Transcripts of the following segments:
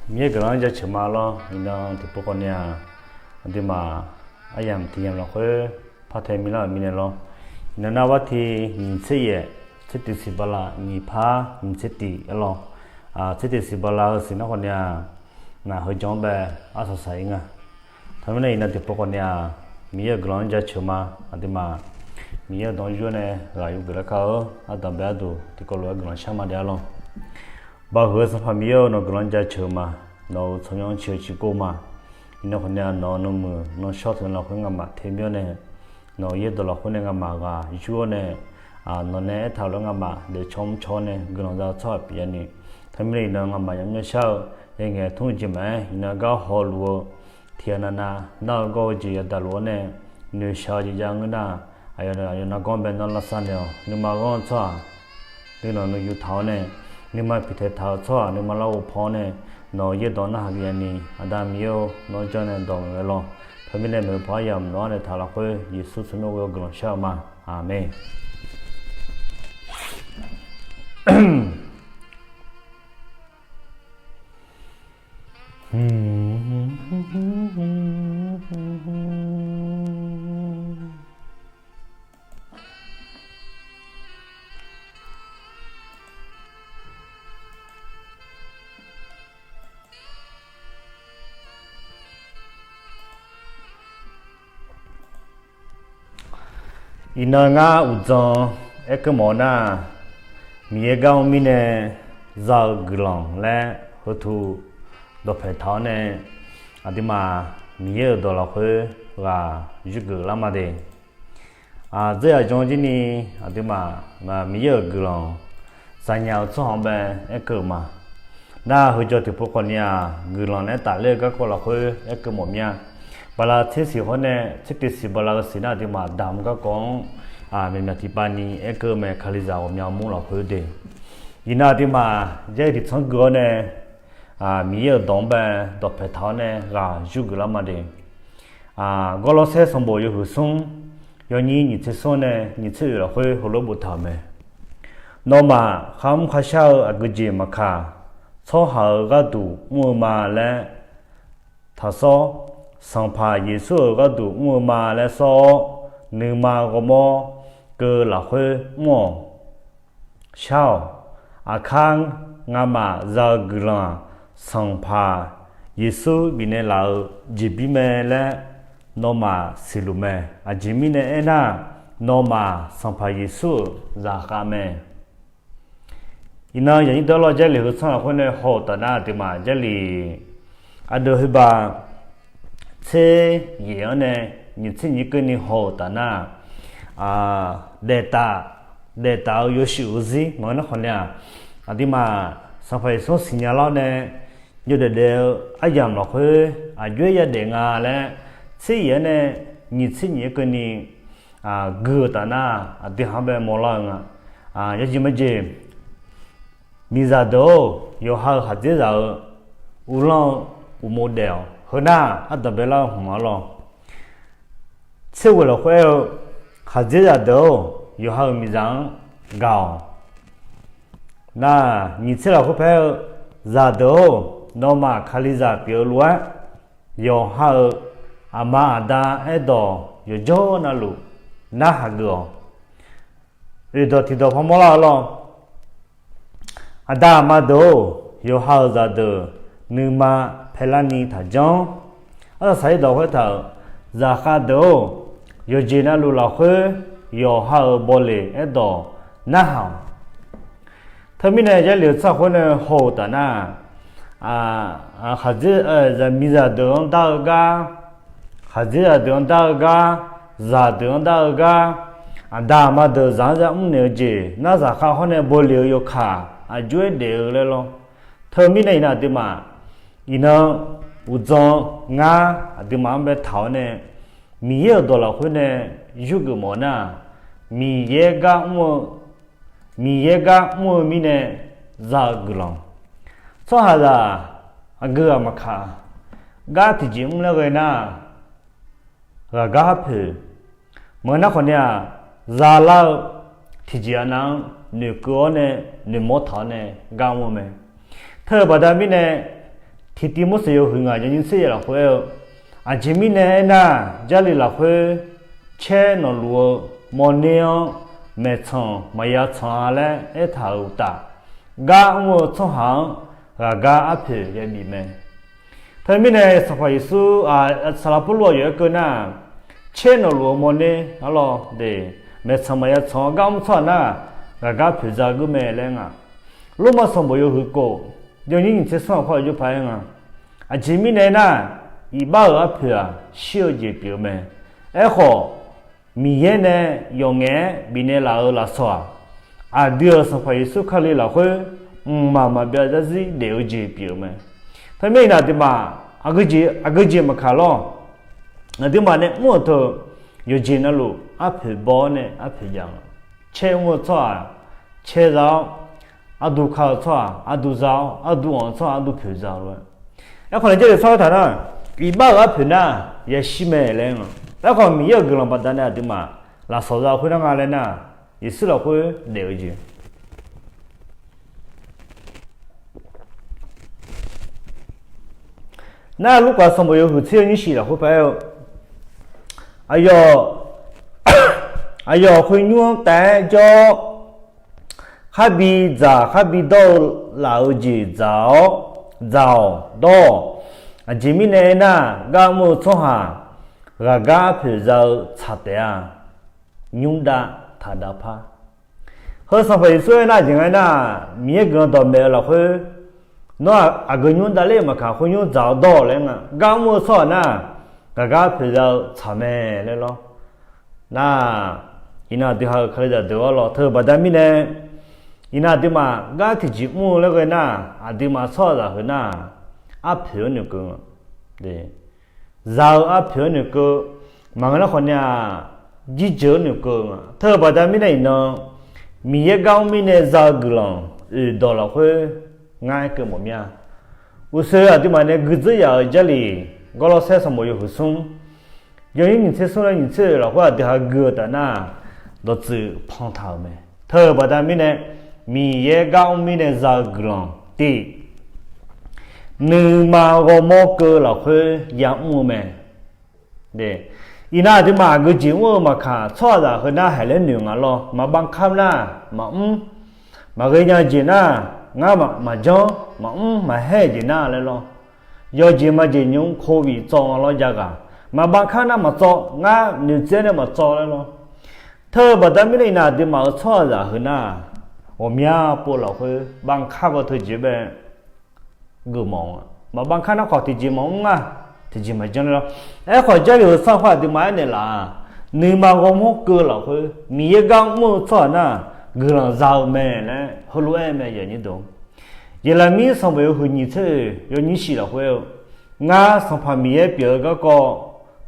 Mía cái nó giờ chừng mà lo, nó thì bố con nhà, thì mà ai làm thì làm lo khơi, phát thêm mình là mình lo, nó nào vậy thì mình sẽ tự xử bala, mình phá mình sẽ tự lo, sẽ tự xử bala thì nó con nhà, na hơi chóng bè, sao sai nga, thằng này nó thì bố con nhà, mía cái nó giờ chừng mà, thì mà mía đón gió này, rồi cái là cao, tầm bé đủ, thì có loại cái nó sáng mà đẻ lo. Bà hứa sản phẩm yêu nó còn ra chờ mà nó trong những chiều chỉ cô mà nó còn nhà nó mưa nó short thì nó không ngắm mặt thêm nhiều này nó yêu đồ là không ngắm mặt cả chúa này nó này thảo luận ngắm mặt để chống cho này cái nó ra cho bây giờ thằng mình nó ngắm mặt giống như sau những cái thông tin mà nó có hồ lúa thì nó có gì ở đó này nếu sao thì chẳng nữa nó còn bên nó là sao nữa nhưng mà còn sao thì nó yêu thảo này nếu mà bị tháo cho nếu mà lâu phò này nó dễ đón hàng cái này adam yêu nó cho nên đón người lo thôi mình nên phải yểm nó để tháo là khơi Giêsu xin nó gọi sao mà amen ina nga uzo ekmona miega mine za glong le hotu do phe tho ne adima mie do la khwe ga yugu la ma de zhe jong ji ni adima ma mie glong sa nya cho hong ba ekma na hu jo ti po kon ya glong ne ta le ga ko la khwe ekmo mya bala thế sĩ họ này thế thì sĩ bala cái sĩ nào thì mà đam cái con mình là thì bạn đi cái cơ mà khai ra của nhau muốn là khởi đề, ina thì mà giờ thì trong cái này mình ở đông bên đọc phải tháo này là giúp cái làm mà đi gọi là sẽ xong bộ yêu sung, yêu nhị sẽ xong này nhị sẽ là khởi hồ lô bút thảo mẹ, nó mà không khai sao cái gì mà khá, số họ cái đủ mua mà lại tháo số sang pha Giêsu có đủ mua mà lại so nếu mà có mò cơ là hơi mò sao khang ngắm mà ra gương sang pha Giêsu bị nên là chỉ bị mẹ lại nó mà xử lý mẹ chỉ bị nên nó mà sang pha Giêsu ra cả mẹ ina những đó là cái liệu sang làคนnày họ ta na thì mà cái li ada hiba thế giờ này những thứ cái này họ ta na data yêu sử gì mà nó còn nha thì mà sao phải số sinh nhật lo này như để ai làm nó hơi duy nhất để ngà là thế giờ này những thứ cái này gửi ta na thì họ về mua lo ngà như gì bây giờ đó yêu họ hạt gì rồi ulang model hơn à tập về lo mà lo sau cái là phải hạt gì đó yêu họ mình rằng gạo na như thế là phải ra đó nó mà khai ra biểu luôn yêu họ mà đã ở đó yêu cho nó luôn na hạt đó rồi đó thì đó không lo ada mà đó yêu họ ra đó nhưng mà phải là ni thà chăng ở sai đó phải thà ra khá đó yêu gì nó luôn là khơi yêu họ bỏ lệ ở đó na hao thế mình này cái liệu saoคนhồ ta na hạt gì giờ mình ra đường đào ga hạt gì ra đường đào ga ra đường đào ga đã mà được ra nhớ gì na ra kháคนbỏ lệ yêu kháជួយđều lên lo thế mình này là thì mà ina uzo nga thì mà bé tháo này mi ở đó làคนyêu cái món na mi yega mua mi này ra glòng so hà ra gỡ mà khá gã thì chỉ là cái na gã phê mà nó còn nhà ra lao thì chỉ là nửa cửa này nửa mót tháo này gã mua mày thưa bà ta mi này thì tìm một sự hưởng à những sự là khơi à chỉ mình này na gia đình là khơi che nó lúa mòn neo mẹ chồng mà ya chồng là ấy thầu ta gà mua chồng hàng gà áp phê cái bị mẹ thế mình này sao phải su à sao là lúa vậy cơ na che nó lúa mòn nè alo để mẹ chồng mà ya chồng gà mua chồng na gà phê ra cái mẹ lên à lúc mà xong rồi hư cổ giờ những cái sao phải cho phải à à chỉ mình này na一把二票啊，小姐表妹，哎好，明年呢，用眼比那老二老少，啊，第二是会说考虑老会，妈妈表示是了解表妹，他没那的嘛，啊个节嘛看咯，那的嘛呢，摩托有钱的路，啊票包呢，啊票样，车我错，车上，啊都考错，啊都找，啊都往错，啊都票找了，哎可能这里说他呢。一把二票呢也西没来了，那个米有个人把单呢对嘛，那烧肉会那个来呢，也是了会了解。那如果什么有后车你洗了会不会？哎呦，哎呦，会用带着，还比到老几早到。啊，前面呢那刚木从下，gà phải giàu chặt à, nhung đã thà đã pa. Hơn sau phải xuôi na chẳng ai na, mía gần đó mẹ là hơi, nó à gần nhung đã lên mà cả hơi nhung giàu đỏ lên à, gà mua sọ na, gà phải giàu chặt mẹ lên lo. Na, ina đi học khai ra được lo, thưa bà đam nè, ina đi mà gà thì chỉ mua lên cái na, à đi mà sọ ra hơi na. áp phiếu nữa cơ để giàu áp phiếu nữa cơ mà nó còn nhà di chuyển nữa cơ thưa bà ta mới này nó mình gạo mình này giàu cái lòng đó là hơi ngay cái một nhà u sơ à thì mà này cứ tự ở gia đình gọi là sẽ xong rồi hồi xuống giờ những người xuống là những người là hoa thì họ gửi ta na đó tự phong thảo mẹ thưa bà ta mới này mình gạo mình này giàu cái lòng thì nương mà có một cơ là hơi giảm mua mẹ để ina thì mà cái chuyện mà khá cho ra hơi na hay lên nương à lo mà bằng khám na mà cái nhà gì na ngã mà cho mà hay gì na lên lo do gì mà gì nhung khô bị cho lo ra cả mà bằng khám na mà cho ngã nhiều chuyện mà cho lên lo thơ bà ta mới này thì mà cho ra hơi na ôm nhà bố là hơi bằng khám vào thời gì vậy gửi mong mà bằng khả năng họ thì chỉ mong thì chỉ mà cho nó ấy khỏi chơi được sao phải thì máy này là nếu mà có một cơ là thôi mía gạo mua cho na gửi là giàu mẹ này hồi lúc em mẹ giờ như đúng giờ là mía xong rồi hồi như thế rồi như gì là thôi ngã xong phải mía biểu cái có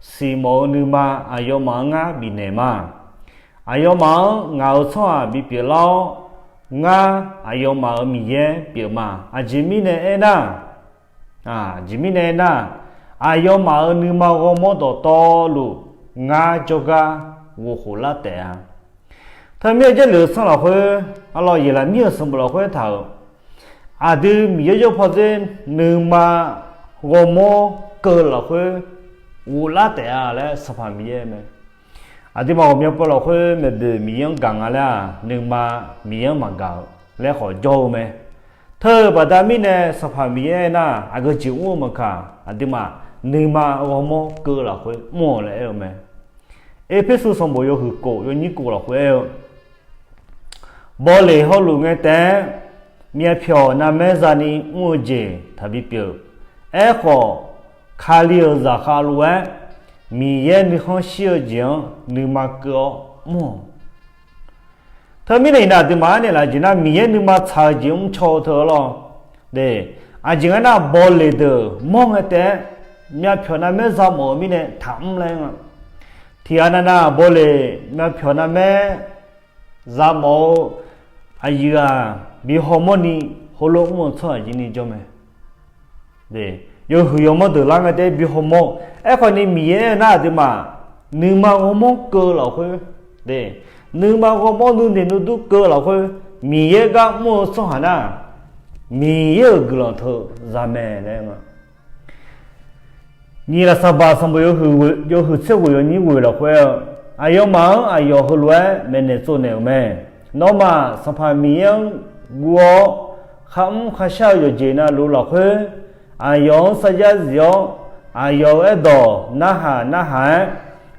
xì mồ nếu mà ai mà ngã bị nề mà ai mà ngào cho bị biểu lao nga ayo ma miye biểu mà jimi ne na jimi ne na ayo ma nu ma go mo to lu nga joga wo ho la te a ta mye je lu sang la hwe alo ye la mye sang la hwe thao a de mye jo pho je nu ma go mo cơ la hwe wo la te a le sa pha mye me à thì mà hôm nay bảo là hơi mệt bị miếng găng à nhưng mà miếng mà gạo lấy khỏi dầu mẹ thơ bà ta mi nè sắp hàng miếng na à cái chịu mua mà cả à thì mà nhưng mà hôm nay cơ là hơi mua lại em mẹ em biết số xong bây giờ hư cổ yo như cổ là hơi em bỏ lệ họ luôn nghe té miếng phiếu na mẹ gia ni mua gì thà bị phiếu em họ khai liêu ra khai luôn mi ye ni không siêu giang ni mà có mua thà mi này là thì mà này là chỉ là mi ye ni mà xài giang cho thở lo để à chỉ là bỏ lệ được mong cái té miếng phiếu na mẹ ra mua mi này thắm lên thì anh na bỏ lệ miếng phiếu na mẹ ra mua ai à bị hormone holo mua cho gì ni cho mẹ để yo hư mà từ lang cái bị homo ấy còn ni mía na thì mà nếu mà homo cơ là thôi để nếu mà homo luôn thì nó đủ cơ là thôi mía cái mua xong hả na mía cái là thôi ra mẹ này mà 你那上班上不有吃过有你为了会啊要忙啊要后来没能做那没，那么上班没有我还少有钱那路了会啊要啥子要啊要一道那还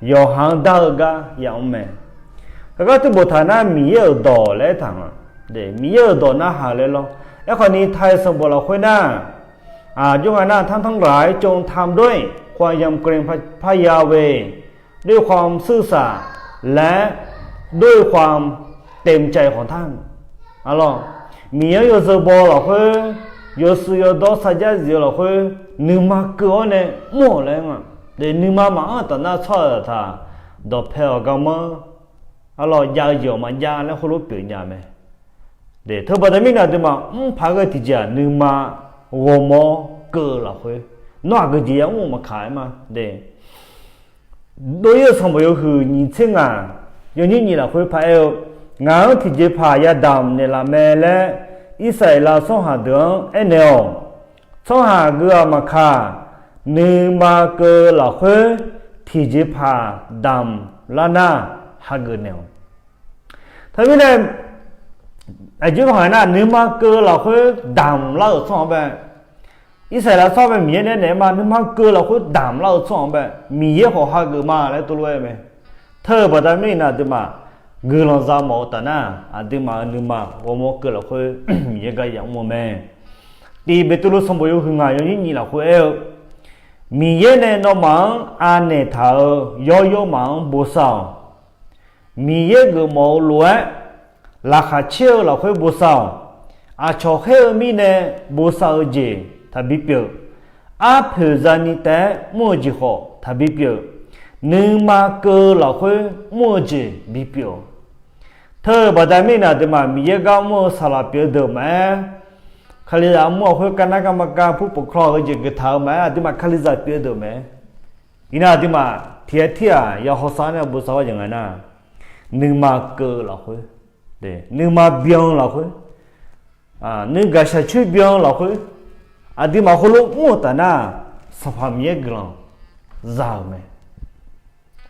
要行到个要没，这个都不谈那没有道来谈了，对，没有道那还来了，一会你太上不了会呢。จงนั้นท่านทั้งหลายจงทำด้วยความยำเกรงพระยาเวห์ด้วยความซื่อสัตย์และด้วยความเต็มใจของท่านมีเยอะจะบอกหรอกเฮ้ยเยอะสุดยอดสัจจะเยอะหรอกเฮ้ยนึกมาเกินเนี่ยมั่วเลยอ่ะเดี๋ยวนึกมาตอนนั้นชอบท่าดอกเพลก็มั่วยาเยอะมายาแล้วเขารู้เปลี่ยนยาไหมเดี๋ยวเธอบอกแต่ไม่นานเดี๋ยวมาพากันที่จะนึกมา我们割了会，那个节我们开嘛，对。都有什么有去年轻啊？有你了会拍有，俺提起拍也当你了没嘞？一岁了上下等一年，上下个嘛看，你嘛割了会提起拍当了那还个年。他们呢？ไอ้จุดหอยน่ะนึกมาเกลือเราคือดำเราส่องไปอีใส่เราส่องไปมีเนี่ยไหนมานึกมาเกลือเราคือดำเราส่องไปมีเยอะหัวหักเกิดมาแล้วตัวรู้ไหมเธอบอกได้ไม่น่าจะมาเกลือเราจะมาแต่น่ะอันที่มานึกมาว่ามันเกลือเราคือมีเยอะก็ยังมั่วแม่ตีไปตัวรู้สมบูรณ์คือไงอย่างนี้เราคือมีเยอะเนี่ยน้องมังอันเนี่ยเธอย่อมังบุษาวมีเยอะก็มาล้วนราคาเชี่ยวเราค่อยบูชาอาชอบให้มีเนี่ยบูชาเจถ้าบิเปียวอาเพื่อจะนี่แต่มั่วจีขอถ้าบิเปียวนึกมาเกลือเราค่อยมั่วเจบิเปียวเธอบอกได้ไม่นานแต่มามีเยอะก็มั่วสลับเปียวเดิมไหมคาลิซามั่วค่อยคณะกรรมการผู้ปกครองก็จะกระทำไหมที่มาคาลิซาเปียวเดิมไหมอีน่าที่มาเทียอย่าหัวซาเนี่ยบูชาว่าอย่างไรนะนึกมาเกลือเราค่อยนึกมาเบี้ยงเราคุยนึกกระชับช่วยเบี้ยงเราคุยที่มาคนลูกมั่วแต่น่ะสภาพมีกลังจาวไหม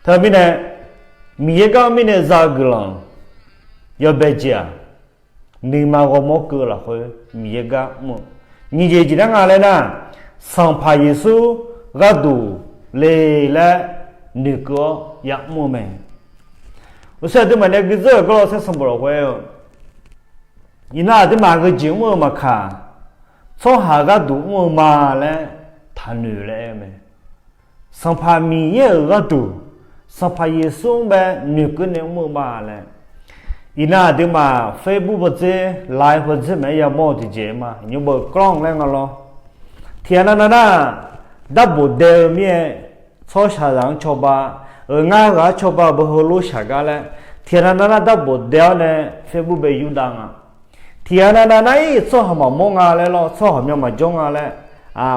ถ้ามีเนี่ยมีก็มีเนี่ยจาวกลังอย่าเบียดนึกมาก็มั่วเกลือเราคุยมีก็มั่วนี่เจจีนั่งอะไรนะสัมภาระสูก็ดูเลยละนึกก็อยากมั่วไหม我说的嘛，那个这个是什么了？会，你那的嘛个节目嘛看，从下个度我嘛嘞，谈女嘞没，上怕米也个度，上怕也送呗，女个呢我嘛嘞，你那的嘛，飞不不这，来不这没有毛的节嘛，你不光那个咯，天那，那不得面，朝下人朝吧。ง่ายก็ชอบแบบหัวลูกชากาเลยเทียนนั้นน่ะดับบดเดียวเนี่ยเฟซบุ๊กไปยูดังอ่ะเทียนนั้นน่ะไอ้ซ้อมามองอะไรแล้วซ้อมยังมาจ้องอะไร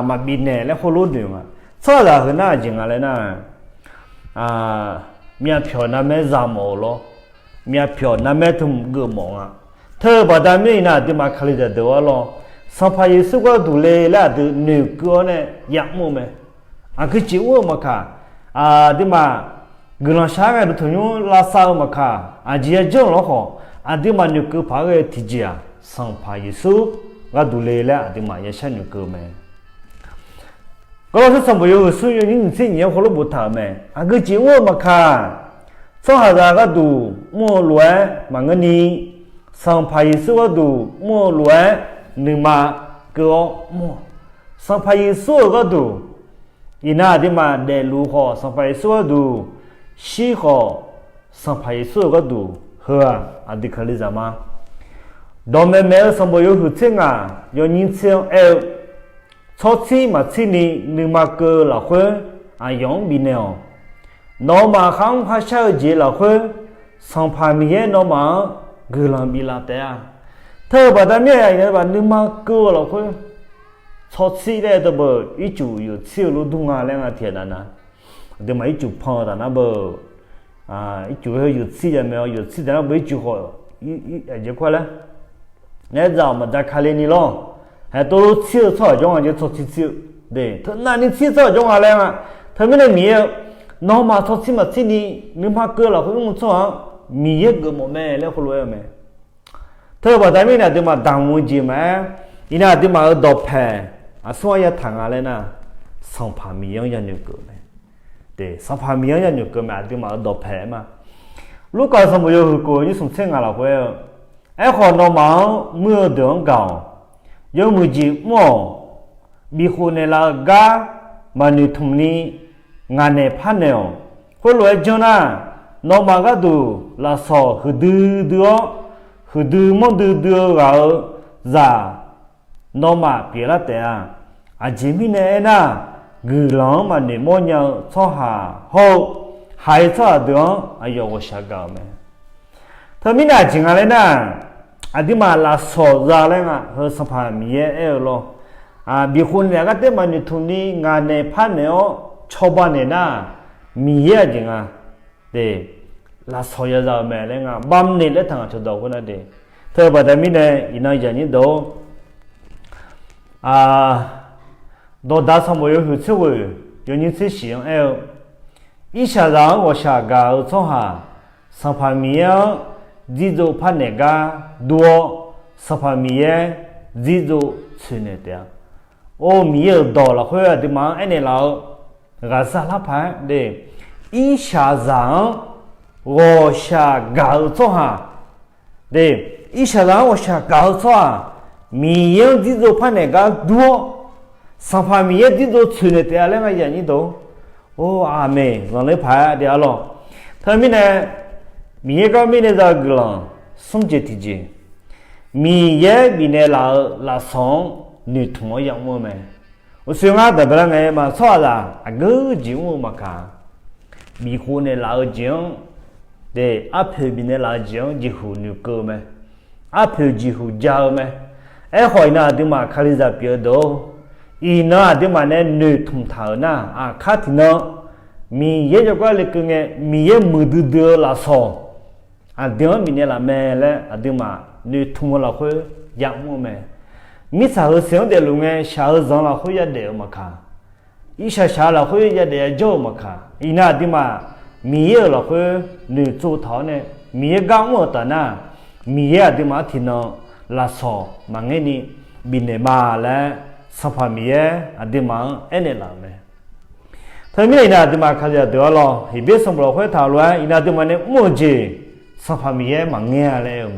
มาบินเนี่ยแล้วหัวลูกดึงอ่ะซ้อมอะไรน่าจริงอะไรนะมีเพียวนั่นไม่จำเอาหรอมีเพียวนั่นไม่ทุ่มเกลือมองอ่ะเธอบอกได้ไม่น่าที่มาคลิดเดียวหรอสัมภาระสุก็ดูเลยแล้วดูหนึ่งก็เนี่ยอยากมั่วไหมคือจิ๋วมาค่ะที่มาเกลังช้างไอ้ทุนยูลาซามาค่ะจีอาจ้องหรอเขาที่มาหนึ่งก็พากันที่จีอาสัมภาระสุก็ดูเลยแล้วที่มาอย่าใช้หนึ่งก็ไม่ก็เราสัมภาระสุยังยิ่งสิ่งยังคนรู้บุตรไม่คือจิ๋วมาค่ะสหราก็ดูมั่วล้วนมันก็นี่สัมภาระสุก็ดูมั่วล้วนหนึ่งมาก็มั่วสัมภาระสุก็ดูอีน่าที่มาเดลูขอสัมภาระสุก็ดูชีขอสัมภาระสุก็ดูเฮ้อดีคลิจามาดอมเมลสัมภาระหุ่นเชิงย้อนยินเสียงชดชีมาที่นี่นึกมาเกลือหล่ะเว้ยยองบินเนาน้องมาข้างพระเจ้าเจหล่ะเว้ยสัมภาระมีน้องมาเกลือบิลาเตะเธอบอกได้ไม่ไงเนี่ยว่านึกมาเกลือหล่ะเว้ยชดชีได้ตัวเบอร์อีจูอยู่เชี่ยวรู้ดุงอะไรงั้นเทียนนะเดี๋ยวมาอีจูพอแต่นะเบอร์อีจูเขาอยู่ชี่จะไม่เอาอยู่ชี่แต่นะเบอร์อีจูเขาเจ้าquoi了เนี่ยจะมาจากคาเลนี่ล้อให้ตัวรู้เชี่ยวชอบจังหวะจะชดชีเชี่ยว对，他那你去做中下来嘛，他们的米老嘛做起嘛这里你怕割了，会用做米也割么没来回来没，他把咱们那地嘛当物质嘛，伊那地嘛多拍啊，所以谈下来呢，上盘米样样就割没，对，上盘米样样就割没，地嘛多拍嘛，如果什么有个你从这下来回，哎好老嘛没得讲。有么子么？比乎那拉嘎，嘛你同你俺那判了，后来就那老马个都拉少和和么个咋老马别了的啊，前面那那个人嘛你么样做下好，还做的哎呦我想搞没，他们那进来呢。啊，对嘛，拉少ra来啊，和什么米也咯，啊，比婚两个对嘛，你同你俺那判了哦，超半年呐，米也进啊，对，拉少也ra买来啊，半年来趟就到过那的，特别在米呢，伊那人人都啊，到打上没有好吃味，有人去使用哎，一下让我下个做下，什么米啊？自助判那个多十八米耶，自助存那点，哦米也到了，后来的嘛，哎你老，个啥拉盘的，一下让我下搞做哈，对，一下让我下搞做啊，米也自助判那个多，十八米也自助存那点，两个人你都，哦阿妹，让你排的了，他们呢？米个米呢在个了，送这地界，米也米呢拉送女同样么没？我虽然得不了哎嘛，错啦，啊个就我嘛看，米湖呢拉酱，对，阿婆米呢拉酱就湖女个没，阿婆就湖椒没，哎好那的嘛，看你在别多，伊那的嘛呢女同头那啊，看的呢，米也就过来个哎，米也没得拉送。啊，对面那拉买了，啊对嘛，你通过了会养我们，米啥时想的路哎，下时上了会也得嘛看，一下了会也得叫嘛看，伊那对嘛，米也了会你做头呢，米也刚我的呢，米也对嘛听呢，拉少嘛个你米呢嘛了，十八米也啊对嘛，哎你拉没。他们那对嘛看着得了，一边上不了会讨论，伊那对嘛呢么子。上方面嘛硬了有没？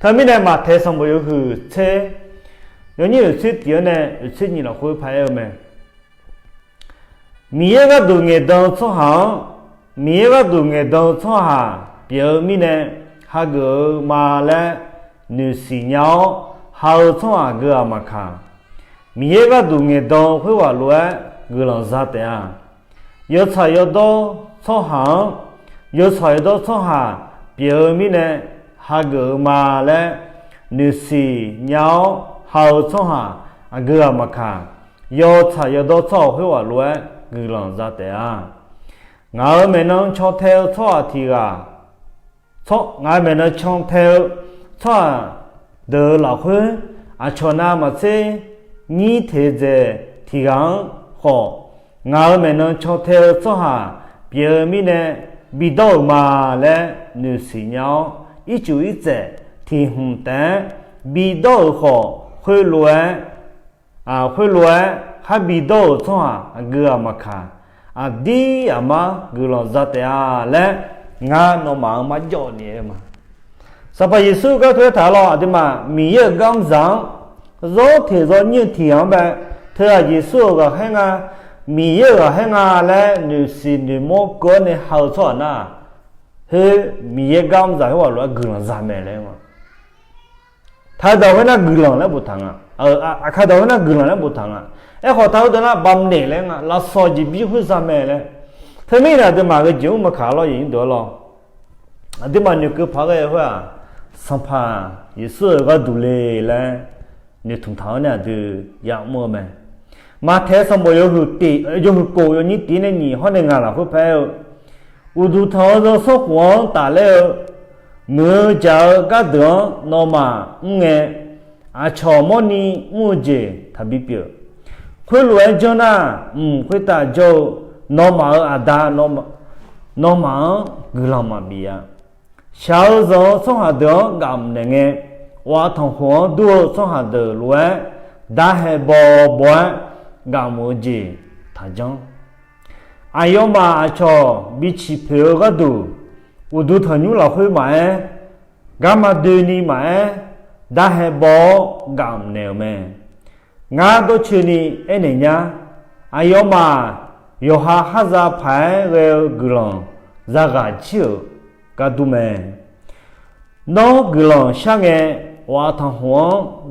他们呢嘛台上没有去车，有你有车掉呢，有车你了会拍有没？米个都硬当做行，米个都硬当做行，表面呢还个嘛嘞，女士鸟好做啊个嘛看，米个都硬当会话乱，个人啥的啊？有菜有多做行，有菜有多做行。表面呢，还个嘛嘞，女士鸟好做哈，啊个嘛看，要菜要多炒会话乱，个人咋的啊？我们能炒头炒题啊，炒我们能炒头炒得老会，啊炒那么些，你睇着提纲好，我们能炒头炒哈，表面呢。比到嘛嘞，女士鸟一九一在天红灯，比到好会乱啊会乱，还比到错啊个嘛看啊第啊嘛个老早的啊嘞，俺那嘛叫你嘛，啥把耶稣个推他了的嘛，米也刚上，肉贴着你天呗，他耶稣个很啊。米也个很啊嘞，女士女模个呢好错呐，嘿米也刚在话乱个人啥没嘞嘛，他到那个人来不谈啊，看到那个人来不谈啊，哎好他到那帮你嘞啊，那手机比会啥没嘞，他没那的嘛个酒么看了赢得了，啊对嘛你个跑个会啊，上盘也是个独立嘞，你通常呢都养么没。马台上没有去地，就是高有你地呢，你好能干了会拍哦。我都头上说黄打了，没叫个等，那么哎，啊，草么呢？么子他比表，会乱叫呢，会打叫normal啊打 normal 个浪嘛比啊，小时候从下头干那个，我同学都从下头乱，打还包干么子，他讲，哎呦嘛，瞧比起票个多，我都同你老会买，干嘛对你买，打还包干那么。俺都去你哎人家，哎呦嘛，有哈子牌个个人，咋个去个都没？那个人想个我同学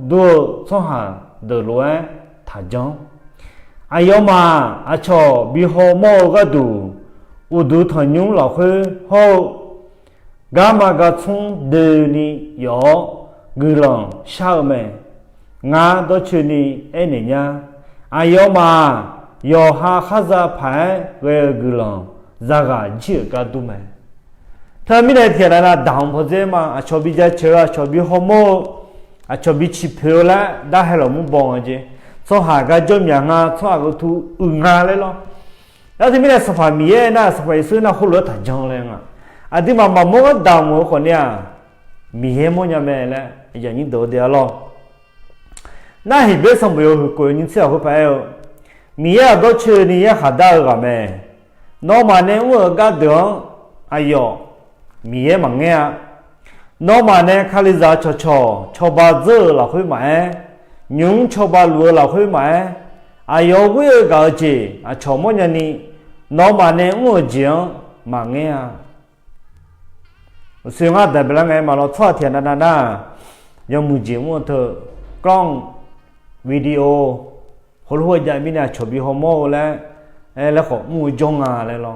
都从下的路他讲，哎呦嘛，阿瞧比好毛个都，我都同用老会好，干嘛个从对你要个人想没？俺都去你哎人家，哎呦嘛，要哈子牌个人，咋个去个都没？他们那天来了当铺子嘛，啊，瞧比较吃啊，瞧比好么，啊，瞧比吃漂亮，那还老么帮着，从下个做面啊，从下个土来了，那他们那十八米那十八岁那好多他讲了啊，啊，他妈妈么个当么可呢？米么样没了，人家都得了。那一边上没有过年吃好牌哦，米也都去年也下到个没，那么呢我个等，哎呦，米也忙呀，那么呢看你咋瞧把子老会买，牛瞧把路老会买，哎呦我也搞起啊瞧么样呢，那么呢我讲忙呀，所以我代表了嘛了昨天那，要目前我头刚。video 好多家咪呢，chuẩn bị好么嘞？哎，แล้วก็มูจง啊เลย咯。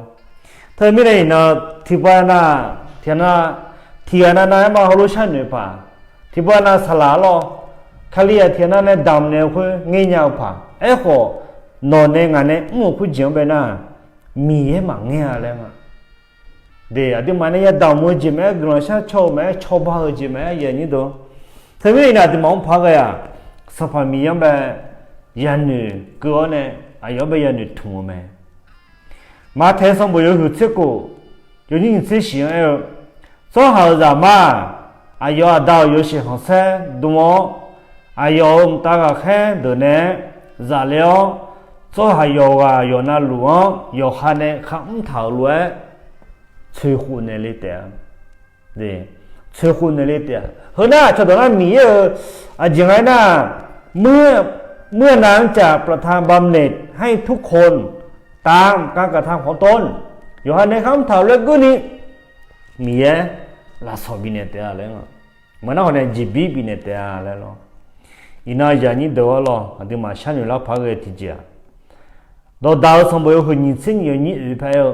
เธอไม่ได้นะที่บ้านน่ะที่น่ะที่อันนั้นมา好多ชั้นเลยป่ะที่บ้านน่ะสลา咯คลีที่นั่นเนี่ยดำเนี่ยคือเงี้ยป่ะไอ้ก็นอนเนี่ยงานเนี่ยมูคือจังไปน่ะมีให้มาเงี้ยเลยอ่ะเดี๋ยวที่มันเนี่ยดำมูจิแม่กลางชาชอบแม่ชอบบ้าจิแม่อย่างนี้ตัวเธอไม่ได้นะที่มองพักอ่ะสภาพมีอย่างแบบยันนี่ก็เนี่ยอายุแบบยันนี่ทุ่มไหมมาเทสมบูรณ์หุ่นเสกูอยู่นี่เสียเสียงเออสองหาจะมาอายุดาวอยู่เสียงเสียดูมั้งอายุตากแค่เดินเนี่ยจะเลี้ยวสองหาอยู่น่าหลวงอยู่หันเนี่ยข้ามเท้าเลยช่วยหุ่นเนี่ยเลยเดียวเดี๋ยวช่วยหุ่นเนี่ยเลยเดียวเฮ้ยน่าจะตอนนั้นมียังไงน่ะเมื่อนางจะประทานบำเหน็จให้ทุกคนตามการกระทำของตนอยู่ในคำถามเรื่องนี้มีลาสบินเตะอะไรเนาะเหมือนเราเนี่ยจีบีบินเตะอะไรเนาะอินาจานี่เดี๋ยวเราอันที่มาฉันอยู่แล้วพักเลยทีเดียวเราดาวสมบูรณ์หุ่นยิ่งสิ่งอย่างนี้หรือเปล่า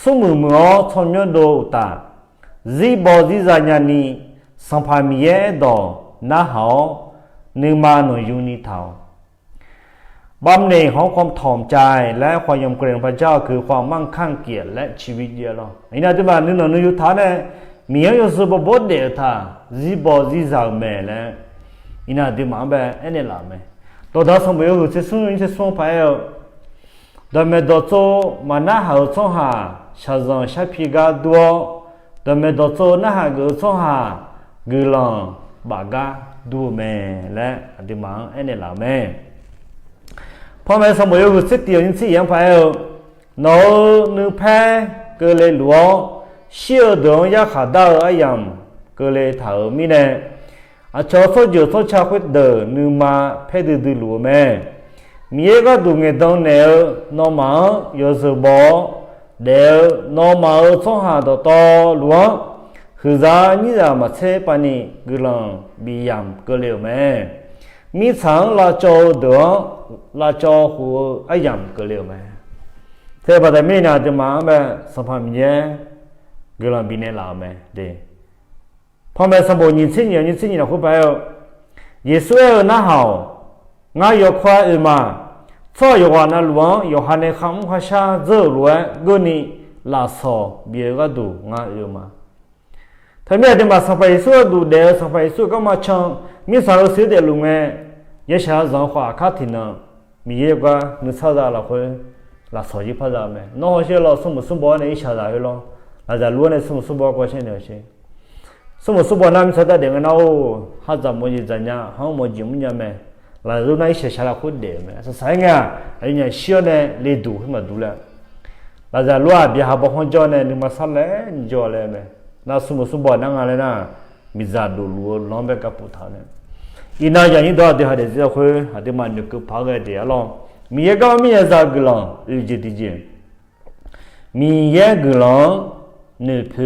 สมมุติว่าชนยันดูตาจีบอจีจานนี้สัมภาระมีดอน่าเขาหนึ่งมาหน่วยยูนิทาวบำเหน็จของความถ่อมใจและความยำเกรงพระเจ้าคือความมั่งคั่งเกียรติและชีวิตเยอะหรอไอ้นั่นที่บ้านนึกหน่อยอยู่ท่าเนี่ยมีอะไรอยู่บนเดียร์ท่าจีบอจีจางเมล์แล้วไอ้นั่นที่มาแบบเอ็นเอล่าเมตัวดาวสมัยอยู่เสียส่งไปดาวเมดโจมาหน้าหาส่งหาชาจังชาพิกาดัวดาวเมดโจหน้าหาเกส่งหาเกลังบากาดูเมและอันที่มาเอ็นเอล่าเมพอแม่สมัยอยู่สิเดียวยิ่งสิยังไปโน้นึกแพ้ก็เลยหลวงเชื่อดวงยาขาดาวอายังก็เลยถามมีเนี่ยอาจารย์สอนอยู่สอนชาวพุทธเดินนึกมาแพ้ดื้อหลวงแม่มีก็ดูเงินตรงเนี่ยน้องมาอยู่สบายเดี๋ยวน้องมาส่งหาต่อหลวงคือจะนี่จะมาเชื่อปานี่ก็ลังบียามก็เลยแม่มีสังลาโจดวงลาโจหัวอายังก็เลยแม่เธอบอกแต่ไม่น่าจะมาแบบสภาพนี้ก็ลังบีเนี่ยลาแม่เดี๋ยวพอแม่สมบูรณ์ยิ่งสิ่งเราคุยไปเยซูน่าหาง่ายอยู่ควายมาช่วยอยู่วันนั้นหลวงอยู่หันในคำข้าชาเจอหลวงก็นี่ลาโซเบียก็ดูง่ายอยู่มาถ้าไม่ได้มาสบายสุดดูเดียวสบายสุดก็มาช่างมีสารสิเดลุงเอยชาจังหวะข้าที่นั่น มีเยอะกว่าเนื้อชาดาเราคุยเราสอยพัดไหมน้องเชื่อเราสมบูรณ์ในอิชาดาอยู่แล้วเราจะรู้ในสมบูรณ์กว่าเช่นเดียวกันสมบูรณ์นั้นชาดาเดี๋ยวเราหาจำมันจะเนี่ยหามันจิ้มเนี่ยไหมเรารู้ในเชื่อชาดาคนเดียวไหมสายเงี้ยไอ้เนี่ยเชื่อเนี่ยเลยดูให้มาดูแลเราจะรู้ว่าเบียร์บอกคนจอเนี่ยนี่มาสั่งเลยจอเลยไหมน่าสมบูรณ์นั่งอะไรนะมิจฉาดูรู้ล้อมไปกับผู้ท่านเนี่ยอีน่าอย่างนี้ตัวเดียวเดี๋ยวจะคุยหาที่มันนึกพักเดียวลองมีเก็มีอะไรกันล่ะอีจิตจิมีเยอะกันล่ะนึก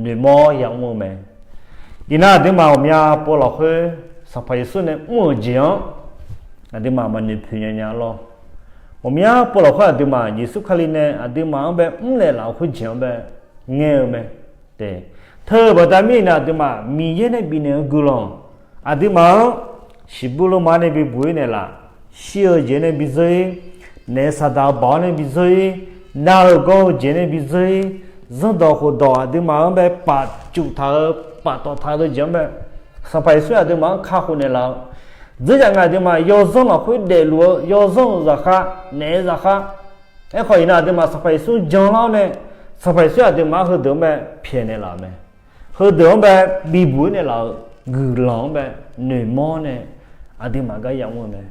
นึกมออย่างมั่วไหมอีน่าที่มาเมียพอเราคุยสัพพยสุเนี่ยมั่วจริงอันที่มามันนึกอย่างนี้ล่ะเมียพอเราคุยอันที่มายิสุขลิเนี่ยอันที่มาแบบเลยเราคุยจริงแบบเงี้ยไหมเด้เธอบอกแต่มีน่ะที่มามีเยอะในปีเนี่ยกันล่ะอันที่มาสิบุลมาเนี่ยไปบุยเนี่ยล่ะเชื่อเจเนบิซอยเนสดาบานบิซอยนาโกเจเนบิซอยจันดอกดอดิมาแบบปัดจุท่าปัดต่อท่าด้วยจังแบบสบายสุดดิมาข้าคนเนี่ยล่ะจะยังไงดิมายอซงอ่ะคุยเดลัวยอซงราคาเนราคาไอ้คนน่ะดิมาสบายสุดจังแล้วเนี่ยสบายสุดดิมาคือเดิมแบบเพี้ยนเนี่ยล่ะมั้ยคือเดิมแบบบีบุยเนี่ยล่ะกูหลังแบบหนึ่งมอเนี่ยอดิมาก็ยังว่ามั้ย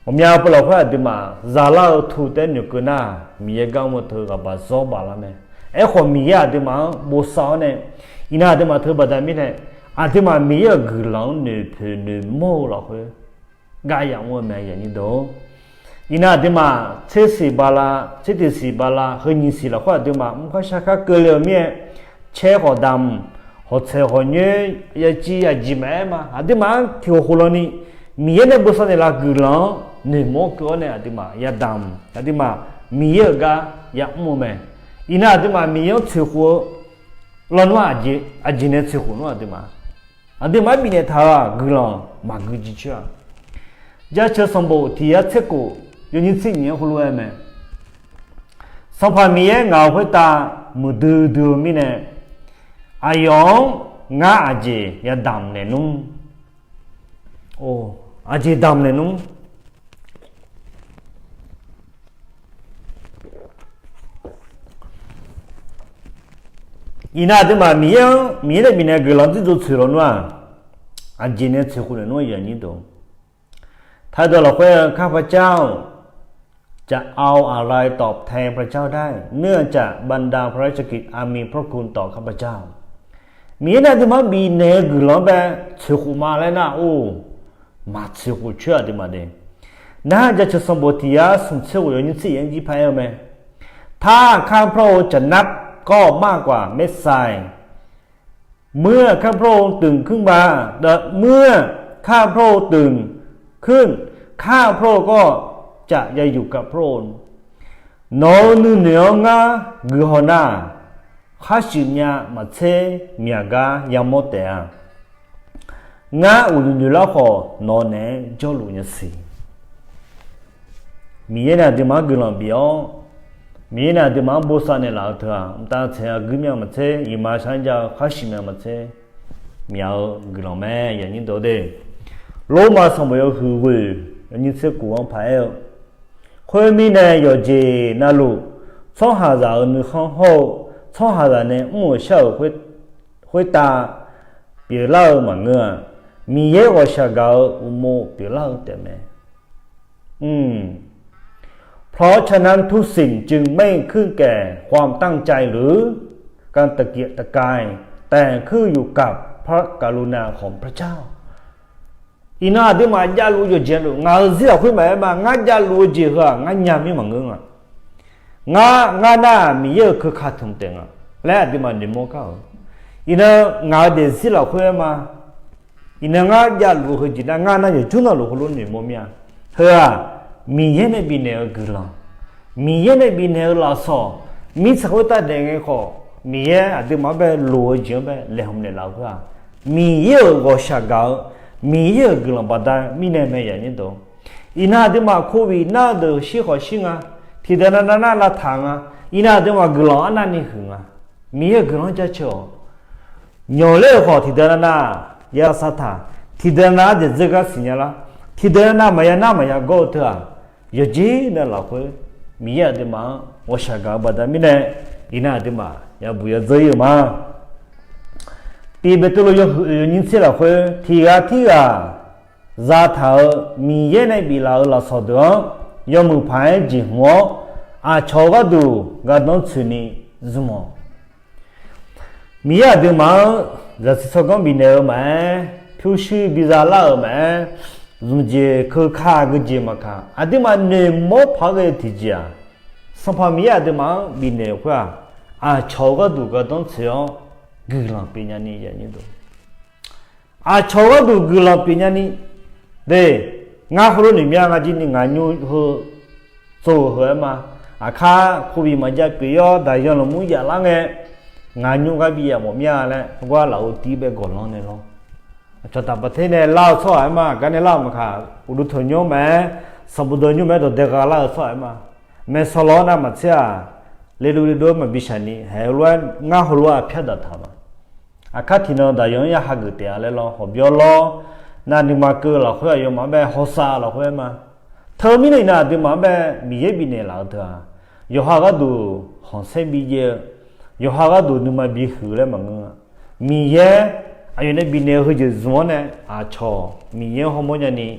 ผมอยากพูดว่าดิมาซาลาทูเตนุกน่ามีเอกามทุกับบ้าซอบาลามั้ยไอ้คนมีอะดิมาบุษาวเนี่ยอินาดิมาเธอบัดมีเนี่ยอะดิมามีเอกกูหลังหนึ่งเพหนึ่งโม่ละคุยก็ยังว่ามั้ยอย่างนี้ดูอินาดิมาเชสิบาลาเชติสิบาลาเฮนิสิละคุยดิมามันก็ชักเกลียวเมียเชขอดำหัวเชหัวเนื้อยาจียาจิแม่มาอะดิมาที่หัวนี่มีเนี่ยบุษาวเนี่ยละกูหลังนี่มอกก็เนี่ยดิมายาดำดิมามีเยอะกะยาโมเมอินาดิมามีเยอะเชื่อหัวล้วนว่าจีเนี่ยเชื่อหัวดิมามีเนี่ยท่ากลางมากุจิเชื่อจะเชื่อสมบูรณ์ที่ยาเชื่อกูยูนิสิเนี่ยหัวเลยไหมสัมผัสมีเยอะเงาหัวตามุดูมีเนี่ยอายองงาอาจียาดำเนี่ยนุ่มโอ้อาจีดำเนี่ยนุ่มอีน่าที่มามีได้มีเนี่ยกลังที่จะซื้อแล้วนู่ะอันจีเนี่ยซื้อคนนู่นอย่างนี้ดูถ้าตัวเราคุยข้าพเจ้าจะเอาอะไรตอบแทนพระเจ้าได้เนื่องจากบรรดาพระราชกิจอามีพระคุณต่อข้าพเจ้ามีน่าที่มามีเนี่ยกลังแบบซื้อคนมาแล้วนะโอ้มาซื้อคนเชื่อที่มาเด้น่าจะสมบูรณ์ที่ยาสมเชื่ออย่างนี้สิอย่างนี้ไปเอาไหมถ้าข้าพระองค์จะนับก็มากกว่าเม็ดทรายเมื่อข้าพระองค์ตื่นขึ้นมาเมื่อข้าพระองค์ตื่นขึ้นข้าพระองค์ก็จะอยู่กับพระองค์โนนุเนียงากุฮนาข้าศึกเนี่ยมาเชมียกายามเตะงาอุลุนุลาขอนอนเนี่ยจอลุเนี่ยสิมีเนี่ยที่มากุลบิโอมีน่ะที่มันบุษาเนี่ยล่ะเถอะแต่เช้ากุมยามเช้อีมาชันจะข้าศึกเนี่ยมาเช้มีเอากุลแม่อย่างนี้ตัวเดียวโลมาสมัยคือเว้ยอย่างนี้เสือกูอังไผ่คนมีเนี่ย有些那路从下来你很好从下来呢我小会打别老嘛个มีเยอะกว่าชาวเก่าอุโมเปล่าแต่แม่เพราะฉะนั้นทุกสิ่งจึงไม่ขึ้นแก่ความตั้งใจหรือการตะเกียกตะกายแต่ขึ้นอยู่กับพระกรุณาของพระเจ้าอีน่าที่มาญาลูอยู่เจลูงาเสียคุยไหมมางาญาลูเจเหรองาญามีมังงอ่ะงาหน้ามีเยอะคือขาดทุนเต็งอ่ะและที่มาดิโมก้าอีน่างาเดสิละคุยมาอีน่างาญาลูคือจีน่างาหน้าอยู่จุนลูคือลุ้นดิโมเมียเฮ้อมีเยอะในบินเนอร์กลังมีเยอะในบินเนอร์ลาซอมีสักวันตัดเด้งเขอมีเยอะที่มาแบบลัวจังแบบเลี้ยงเนี่ยเราก็มีเยอะก็ชักเกามีเยอะกลังบัดมีเนี่ยไม่อย่างนี้ตัวอีน่าที่มาโควิดน่าดูสิขอสิงะที่เดินน่าละทางอ่ะอีน่าที่มากลังอันนั้นนี่หึงอ่ะมีเยอะกลังจะเชื่อหยอเล่ขอที่เดินน่ายาสัตว์ที่เดินน่าจะเจอกันสิเนี่ยละ thì đó na maya go thưa giờ gì nó là khơi mía thì mà我想搞把它米呢ina thì mà ya bu ya dây mà thì bây giờ nhìn xem là khơi thì giá thảo mía này bị là sao đó ya mu phải gì ngó cho cái đồ cái đó xử lý zoom mía thì mà giờ sao con bị nở mà phiếu sư bị ra là mà dùng gì cứ khá cái gì mà khá thì mà nếu mất phải cái thì gì sản phẩm mía thì mà bị nở quá cho cái đồ cái đó xử lý làm bên nhà này vậy đó cho cái đồ làm bên nhà này để ngã hồ này miếng cái gì này ngã nhu hồ số hồ mà khá khu vực mà giờ bây giờ đại gia là muốn giờ là nghe ngã nhu cái gì mà miếng này qua là tí bé còn lo này lo cho ta bắt thế này lao sao mà cái này lao mà khá udu thôi nhau mà sắp udu nhau mà đồ đẹp cái lao sao mà mẹ sau đó na mà xem lấy đồ mà bị sản đi hay là ngã hồ là phải đặt thà mà khá thì nó đại gia hàng cái tiền này lo họ biểu lo na đi mà cứ là khơi yêu mà bé họ xa là khơi mà thơ mi này na đi mà bé mía bị này là thưa yêu hàng cái đồ họ xem bị gì yêu hàng cái đồ nhưng mà bị hư đấy mà ngưng mía ai này bị này hơi giống này cho mía họ muốn như này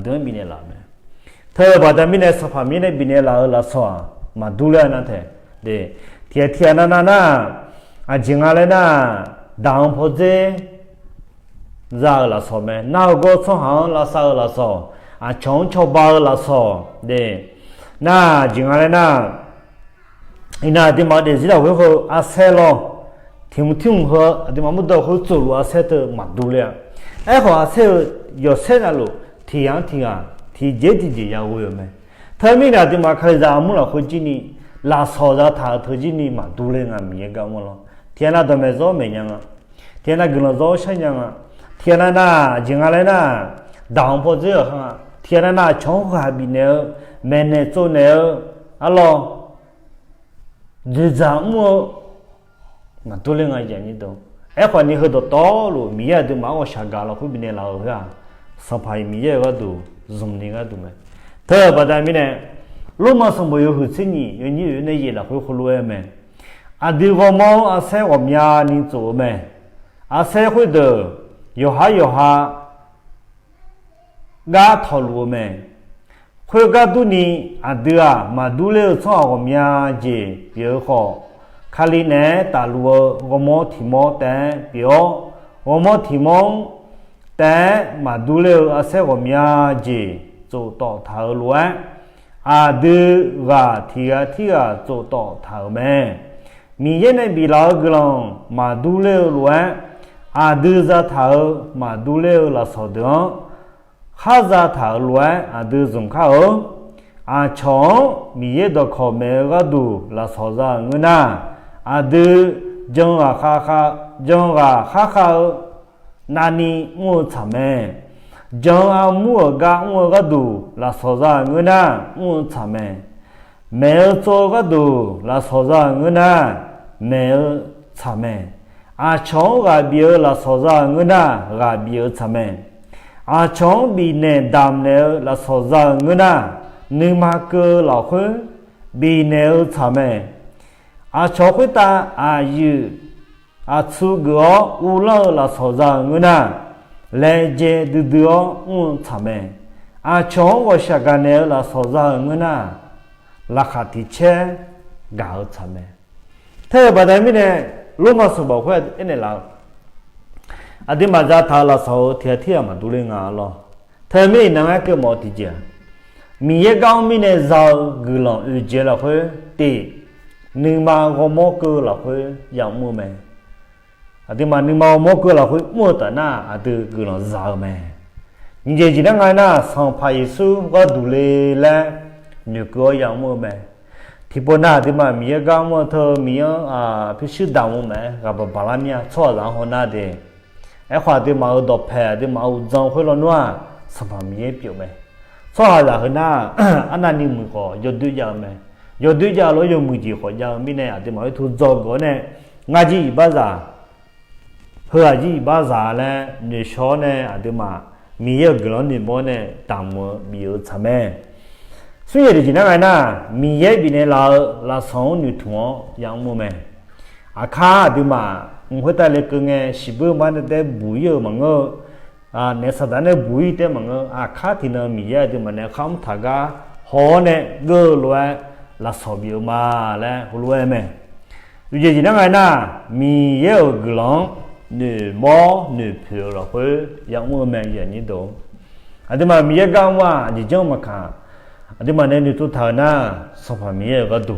đừng bị này làm thơ bà ta mi này sắp mi này bị này là sao mà đủ là na thế để thiệt na chính là na đàng phô chế ra là sao mà nào có số hàng là sao chống cho ba là sao để na chính là na ina thì mà để gì đâu có xe lo听和的嘛，木头和走路车的蛮多了。哎，好车有车那路，提节要我们。他们那的嘛，开始阿木了，或者你拉烧着他，或者你蛮多了啊，米干么了？天那都没做没样啊，天那跟了做啥样啊？天那今下来那当铺这样啊，天那窗户还比那门那做那阿咯，日常么？mà tôi lên ngay vậy đó, em phải đi hơi đó rồi, mía thì mà我想搞了会比你老是啊，上牌mía个都dùng你个都没，特别在米呢，路嘛是没有好吃你，有你有那些了会胡乱没，对我们生活面你做没，社会的有下，嘎套路没，会嘎都你对嘛都了从我面子比较好。卡里呢，大陆我们提莫但表，我们提莫但嘛都了些我们子做到头乱，对个提个做到头没，明年呢比老个人嘛都了乱，对着头嘛都了了少的，哈着头乱对中考，从明年到考没个都了少着我呢。정아 하하 나니 뭐 참에 정아 무어가도 라서자 응나 뭐 참에 매어 쪼가도 라서자 응나 매어 참에 정가 비어 라서자 응나 가 비어 참에 정 비네 담네 라서자 응나 느마cơ 라흐 비네 참에 cho khuyết ta chú gõ u lơ là sổ ra người na lệ dê đưa chả mẹ cho ngồi xa gà nè là sổ ra người na là khá thị chế gạo chả mẹ thế bà đại mình này lúc mà sổ bảo khuyết cái này là đi mà ra thả là sổ thiệt mà đủ lên ngà lo thế mình nằm cái mỏ thị chế mình cái gạo mình này giàu gửi lòng ưu chế là khuyết tỷ nhưng mà có mua cơ là phải dạng mua mẹ, thì mà nhưng mà mua cơ là phải mua tận na, từ cơ là giàu mẹ, nhưng chỉ là ngày na sang phải số có đủ là nhiều cơ dạng mua mẹ, thì bữa na thì mà mình cái mua thơ mình phải sử dụng mẹ, gặp bà làm nha, cho rằng họ na để, ấy khoa thì mà ở đọc hè thì mà ở trong khối lo nữa, sản phẩm mình biểu mẹ, cho là hơn na, anh anh đi mua có, giờ đưa giờ mẹ. Giờ đối giờ lo giờ mùi gì khỏi giờ mình này thì mọi thứ giàu có này ngay gì bao giờ hơi gì bao giờ này người số này thì mà มีเยอะกลอนนี่บ่เนี่ยตามมือมีเยอะทำแม่ส่วนใหญ่ที่นั่นไงนะมีเยอะปีเนี่ยเราสองอยู่ทั่วยังมือแม่อาคาดูมาหัวใจเล็กเงี้ยสิบมันได้บุยเยอะมั้งเนี่ยสัตว์เนี่ยบุยแต่มั้งอาคาที่นั่นมีเยอะดูมันเนี่ยคำทักก็หอเนี่ยก็รวยเราสอบเยอะมาแล้วรวยแม่ดูเจที่นั่นไงนะมีเยอะกลอนนี่หม้อนี่เผือกเพื่อยังมือแม่อย่างนี้ดูอันที่มามีเยอะกันว่าดิจังมาค่ะอันที่มาเนี่ยนี่ตัวเธอน่ะสภาพมีเยอะก็ดู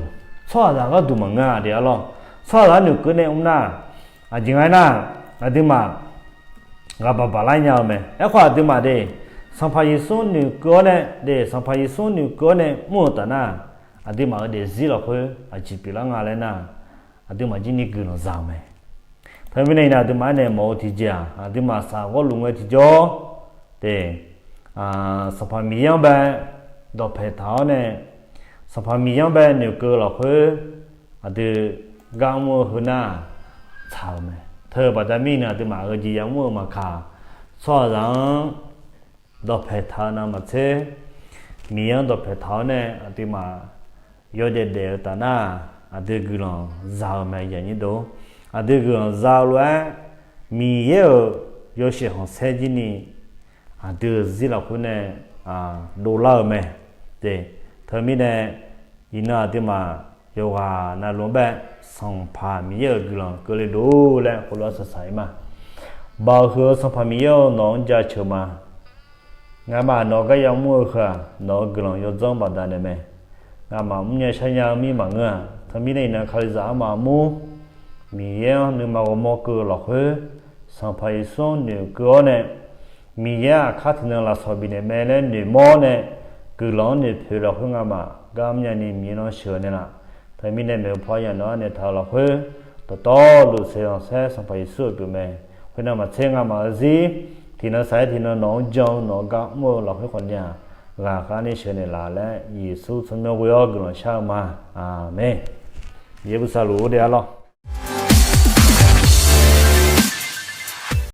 สวัสดิ์ก็ดูมั้งเดี๋ยวเราสวัสดิ์นี่ก็เนี่ยน่ะจริงไงนะอันที่มาก็บาลานซ์ยาวไหมไอ้ข้ออันที่มาเดสัมภาระส่วนนี่ก็เนี่ยเดสัมภาระส่วนนี่ก็เนี่ยมั่วแต่น่ะอันที่มาเดสิเราเพื่อจีบละงานเลยนะอันที่มาจีนี่ก็น่าจำไหมทำไมเนี่ยอันที่มาเนี่ยหมอที่เจ้าอันที่มาสาวลุงที่เจ้าเดสัมภาระมีอย่างแบบดอกเพชรเท่าเนี่ยสัมภาระมีอย่างแบบนี่ก็เราเพื่ออันที่กางมือหัวหน้าชาวไหมเธอปัจจัยมีนะที่มาจีอย่างมือมาขาสอนรังดอกเพชรเท่านั้นมาเช่มีอย่างดอกเพชรเท่าเนี่ยอันที่มายอดเดือดแต่น่ะอันที่กุหลาบยาวไหมอย่างนี้ดูอันที่กุหลาบยาวเลยมีเยอะเยอะเสียของเศรษฐีนี่อันที่สิเราคนเนี่ยดูแลไหมเด็เธอมีเนี่ยยินดีที่มาโยกน่าลงแบบสัมภาระมีเยอะกุหลาบก็เลยดูแลคนละสายมาบางคนสัมภาระมีเยอะน้องจะเชื่อมางั้นมาน้องก็ยังมั่วค่ะน้องกุหลาบยอดจังบ้านได้ไหมงั้นมาไม่ใช่ยังมีมั้งอ่ะถ้ามีเนี่ยนะเขาจะมามูมีเยอะนึกมาว่ามั่วก็หลอกเหรอสัมภาระส่วนนึกก็เนี่ยมีเยอะข้าที่นั่นเราสอบบินเนี่ยแม่เนี่ยนึกมั่วเนี่ยกุหลาบเนี่ยเพื่อเราเพิ่งมากำยันนี่มีน้องเชื่อเนี่ยนะถ้ามีเนี่ยพออย่างน้อยเนี่ยถ้าเราเพื่อต่อรู้เสียงเสียสัมภาระส่วนตัวแม่เพื่อนมาเชื่อมาสิที่นั่นใส่ที่นั่นน้องจงน้องก็มั่วเราเพื่อคนเนี่ยราคาเนี่ยเชื่อเนี่ยละและยิสุสมัยวิโอกุลชามาอาเมนเยบุสาลูเดียร์